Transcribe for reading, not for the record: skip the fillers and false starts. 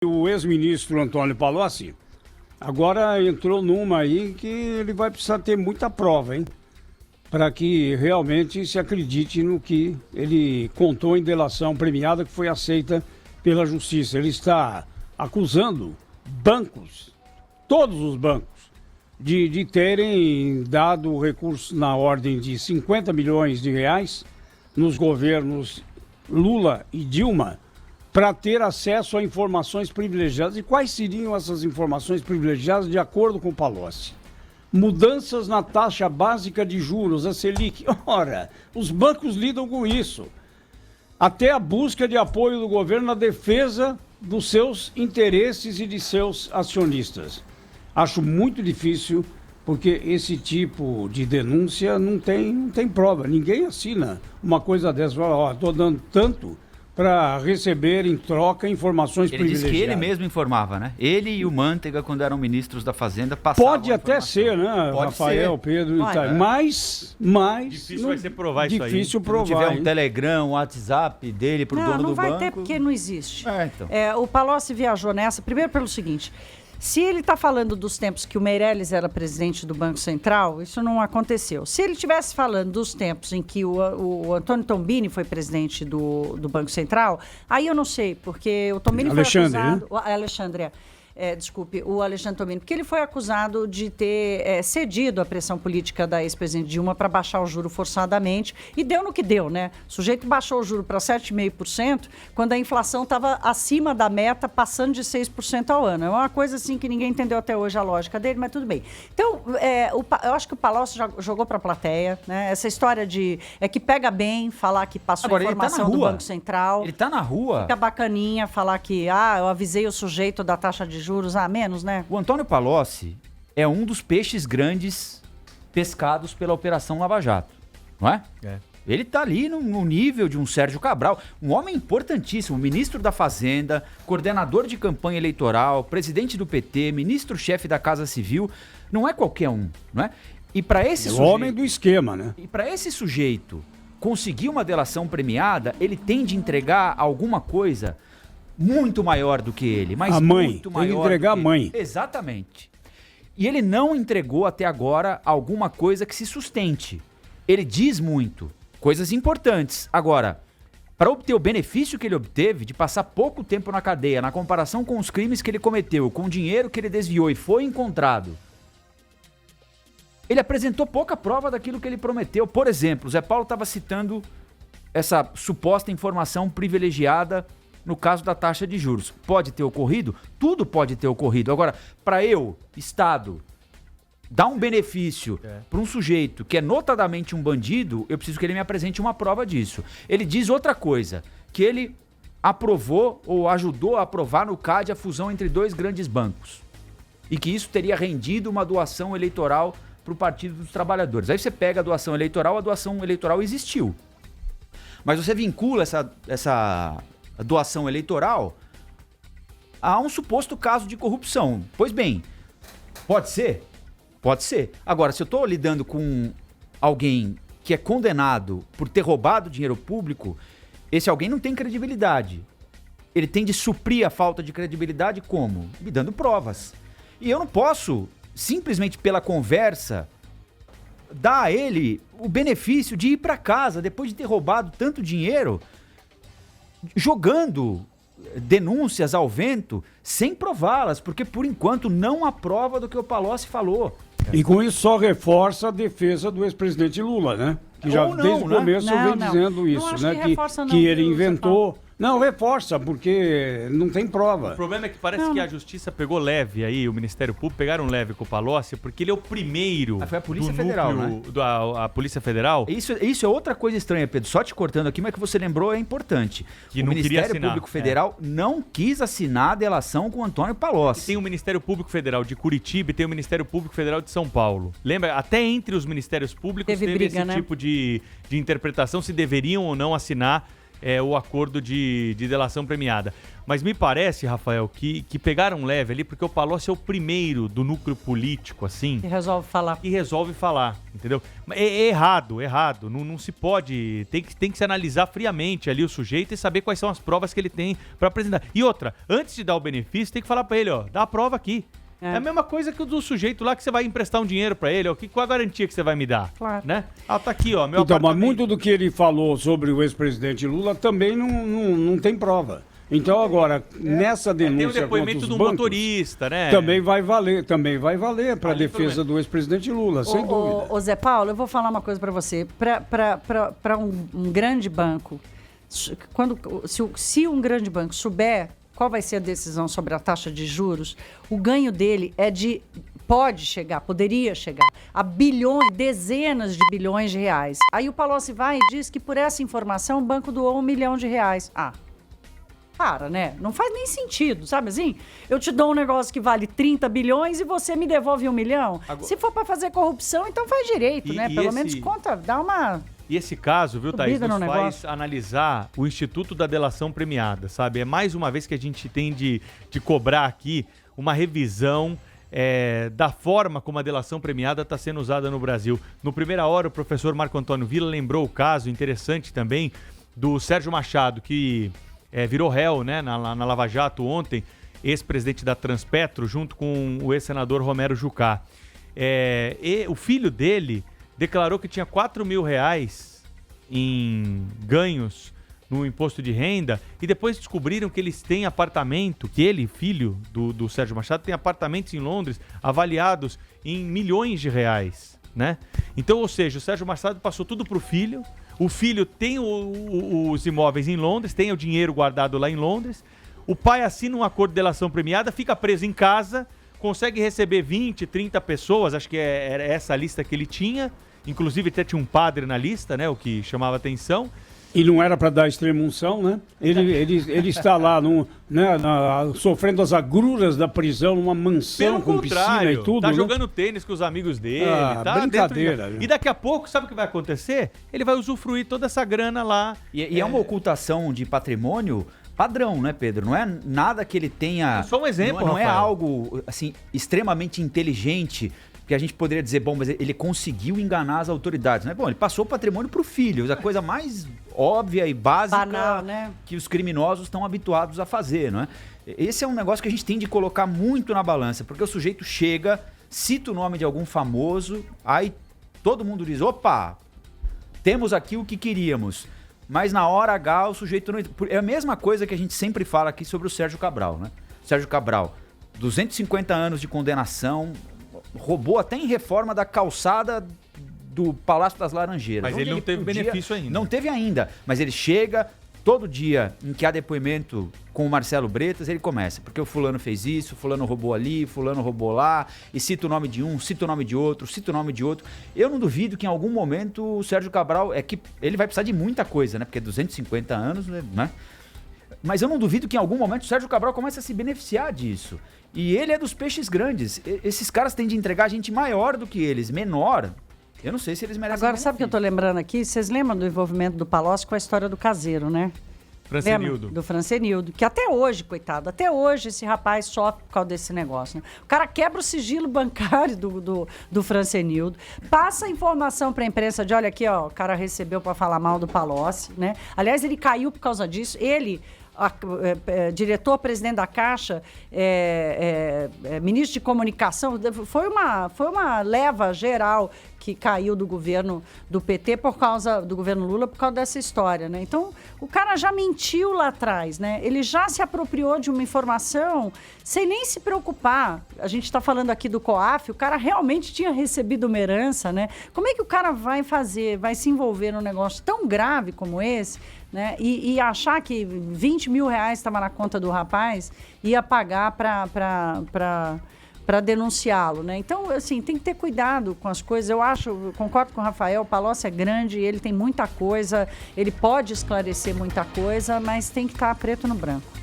O ex-ministro Antônio Palocci agora entrou numa aí que ele vai precisar ter muita prova, hein? Para que realmente se acredite no que ele contou em delação premiada que foi aceita pela justiça. Ele está acusando bancos, todos os bancos, de terem dado recursos na ordem de 50 milhões de reais nos governos Lula e Dilma para ter acesso a informações privilegiadas. E quais seriam essas informações privilegiadas de acordo com o Palocci? Mudanças na taxa básica de juros, a Selic. Ora, os bancos lidam com isso. Até a busca de apoio do governo na defesa dos seus interesses e de seus acionistas. Acho muito difícil, porque esse tipo de denúncia não tem prova. Ninguém assina uma coisa dessa. Fala, ó, estou dando tanto para receber em troca informações privilegiadas. Ele disse que ele mesmo informava, né? Ele e o Manteiga, quando eram ministros da Fazenda, passavam. Pode até ser, né? Pode Rafael, ser. Pedro e tal. Mas difícil vai ser provar isso aí. Difícil Se provar. tiver um hein? Telegram, um WhatsApp dele pro dono do banco. Não vai ter porque não existe. Então. O Palocci viajou nessa, primeiro pelo seguinte... Se ele está falando dos tempos que o Meirelles era presidente do Banco Central, isso não aconteceu. Se ele estivesse falando dos tempos em que o Antônio Tombini foi presidente do Banco Central, aí eu não sei, porque o Tombini foi acusado... Alexandre, Desculpe, o Alexandre Tombini, porque ele foi acusado de ter cedido à pressão política da ex-presidente Dilma para baixar o juro forçadamente, e deu no que deu, né? O sujeito baixou o juro para 7,5% quando a inflação estava acima da meta, passando de 6% ao ano. É uma coisa assim que ninguém entendeu até hoje a lógica dele, mas tudo bem. Então, eu acho que o Palocci já jogou para a plateia, né? Essa história de que pega bem falar que passou Agora, informação do Banco Central. Ele tá na rua. Fica bacaninha falar que, eu avisei o sujeito da taxa de juros a menos, né? O Antônio Palocci é um dos peixes grandes pescados pela Operação Lava Jato, não é? Ele tá ali no nível de um Sérgio Cabral, um homem importantíssimo, ministro da Fazenda, coordenador de campanha eleitoral, presidente do PT, ministro-chefe da Casa Civil, não é qualquer um, não é? E para esse o homem do esquema, né? E para esse sujeito conseguir uma delação premiada, ele tem de entregar alguma coisa muito maior do que ele, mas a mãe, muito maior. Tem que entregar a mãe. Exatamente. E ele não entregou até agora alguma coisa que se sustente. Ele diz muito, coisas importantes. Agora, para obter o benefício que ele obteve de passar pouco tempo na cadeia, na comparação com os crimes que ele cometeu, com o dinheiro que ele desviou e foi encontrado, ele apresentou pouca prova daquilo que ele prometeu. Por exemplo, o Zé Paulo estava citando essa suposta informação privilegiada no caso da taxa de juros. Pode ter ocorrido? Tudo pode ter ocorrido. Agora, para eu, Estado, dar um benefício para um sujeito que é notadamente um bandido, eu preciso que ele me apresente uma prova disso. Ele diz outra coisa, que ele aprovou ou ajudou a aprovar no CAD a fusão entre dois grandes bancos. E que isso teria rendido uma doação eleitoral para o Partido dos Trabalhadores. Aí você pega a doação eleitoral existiu. Mas você vincula essa doação eleitoral a um suposto caso de corrupção. Pois bem, pode ser? Pode ser. Agora, se eu estou lidando com alguém que é condenado por ter roubado dinheiro público, esse alguém não tem credibilidade. Ele tem de suprir a falta de credibilidade como? Me dando provas. E eu não posso, simplesmente pela conversa, dar a ele o benefício de ir para casa depois de ter roubado tanto dinheiro, jogando denúncias ao vento sem prová-las, porque por enquanto não há prova do que o Palocci falou. E com isso só reforça a defesa do ex-presidente Lula, né? Que já desde o começo vem dizendo isso, né? Que ele inventou. Não, reforça, porque não tem prova. O problema é que parece que a justiça pegou leve aí, o Ministério Público pegaram leve com o Palocci, porque ele é o primeiro. Foi a Polícia Federal, né? A Polícia Federal. Isso é outra coisa estranha, Pedro. Só te cortando aqui, mas que você lembrou é importante. Que o não Ministério queria assinar, Público Federal não quis assinar a delação com o Antônio Palocci. E tem o Ministério Público Federal de Curitiba e tem o Ministério Público Federal de São Paulo. Lembra? Até entre os ministérios públicos teve briga, esse né? tipo de interpretação, se deveriam ou não assinar o acordo de delação premiada. Mas me parece, Rafael, que pegaram leve ali, porque o Palocci é o primeiro do núcleo político, assim... Que resolve falar. Entendeu? É errado. Não se pode... Tem que se analisar friamente ali o sujeito e saber quais são as provas que ele tem para apresentar. E outra, antes de dar o benefício, tem que falar para ele, ó, dá a prova aqui. É a mesma coisa que o do sujeito lá que você vai emprestar um dinheiro pra ele, ó, qual a garantia que você vai me dar? Claro. Né? Tá aqui, ó, meu Então, mas apartamento. muito do que ele falou sobre o ex-presidente Lula também não tem prova. Então agora, nessa denúncia Tem o contra depoimento os de um bancos, motorista, né? também vai valer para a defesa do ex-presidente Lula, sem dúvida. Ô Zé Paulo, eu vou falar uma coisa para você. Para um grande banco, se um grande banco souber qual vai ser a decisão sobre a taxa de juros, o ganho dele poderia chegar a bilhões, dezenas de bilhões de reais. Aí o Palocci vai e diz que por essa informação o banco doou R$1 milhão. Para, né? Não faz nem sentido, sabe assim? Eu te dou um negócio que vale 30 bilhões e você me devolve 1 milhão. Agora... Se for para fazer corrupção, então faz direito, né? Pelo menos conta, dá uma... E esse caso, viu, Thaís, nos faz negócio. analisar o Instituto da Delação Premiada, sabe? É mais uma vez que a gente tem de cobrar aqui uma revisão da forma como a delação premiada está sendo usada no Brasil. No Primeira Hora, o professor Marco Antônio Villa lembrou o caso interessante também do Sérgio Machado, que virou réu, né, na Lava Jato ontem, ex-presidente da Transpetro, junto com o ex-senador Romero Jucá. E o filho dele declarou que tinha R$4 mil em ganhos no imposto de renda e depois descobriram que eles têm apartamento, que ele, filho do Sérgio Machado, tem apartamentos em Londres avaliados em milhões de reais, né? Então, ou seja, o Sérgio Machado passou tudo pro filho, o filho tem os imóveis em Londres, tem o dinheiro guardado lá em Londres, o pai assina um acordo de delação premiada, fica preso em casa, consegue receber 20, 30 pessoas, acho que era essa a lista que ele tinha, inclusive até tinha um padre na lista, né, o que chamava atenção. E não era para dar extrema-unção, né? Ele está lá sofrendo as agruras da prisão, numa mansão com piscina e tudo. Tá jogando tênis com os amigos dele. Tá brincadeira. E daqui a pouco, sabe o que vai acontecer? Ele vai usufruir toda essa grana lá. E é uma ocultação de patrimônio padrão, né, Pedro? Não é nada que ele tenha... É só um exemplo, Não é Rafael. algo, assim, extremamente inteligente, que a gente poderia dizer, bom, mas ele conseguiu enganar as autoridades, né? Bom, ele passou o patrimônio pro filho, a coisa mais óbvia e básica banal, né? Que os criminosos estão habituados a fazer, não é? Esse é um negócio que a gente tem de colocar muito na balança, porque o sujeito chega, cita o nome de algum famoso, aí todo mundo diz, opa, temos aqui o que queríamos. Mas na hora H o sujeito não... É a mesma coisa que a gente sempre fala aqui sobre o Sérgio Cabral, né? Sérgio Cabral, 250 anos de condenação, roubou até em reforma da calçada do Palácio das Laranjeiras. Mas ele não teve benefício ainda. Não teve ainda, mas ele chega, todo dia em que há depoimento com o Marcelo Bretas, ele começa, porque o fulano fez isso, fulano roubou ali, fulano roubou lá, e cita o nome de um, cita o nome de outro, cita o nome de outro. Eu não duvido que em algum momento o Sérgio Cabral, que ele vai precisar de muita coisa, né? Porque 250 anos, né? Mas eu não duvido que em algum momento o Sérgio Cabral comece a se beneficiar disso. E ele é dos peixes grandes. Esses caras têm de entregar gente maior do que eles, menor. Eu não sei se eles merecem. Agora, sabe o que eu tô lembrando aqui? Vocês lembram do envolvimento do Palocci com a história do caseiro, né? Francenildo. Do Francenildo, que até hoje, coitado, até hoje esse rapaz sofre por causa desse negócio, né? O cara quebra o sigilo bancário do Francenildo, passa a informação para a imprensa de, olha aqui, ó, o cara recebeu para falar mal do Palocci, né? Aliás, ele caiu por causa disso, ele... diretor-presidente da Caixa, ministro de comunicação, foi uma leva geral que caiu do governo do PT do governo Lula por causa dessa história, né? Então, o cara já mentiu lá atrás, né? Ele já se apropriou de uma informação sem nem se preocupar. A gente está falando aqui do COAF, o cara realmente tinha recebido uma herança, né? Como é que o cara vai se envolver num negócio tão grave como esse, né? E achar que 20 mil reais estava na conta do rapaz e ia pagar para denunciá-lo, né? Então, assim, tem que ter cuidado com as coisas. Eu concordo com o Rafael, o Palocci é grande, ele tem muita coisa, ele pode esclarecer muita coisa, mas tem que estar preto no branco.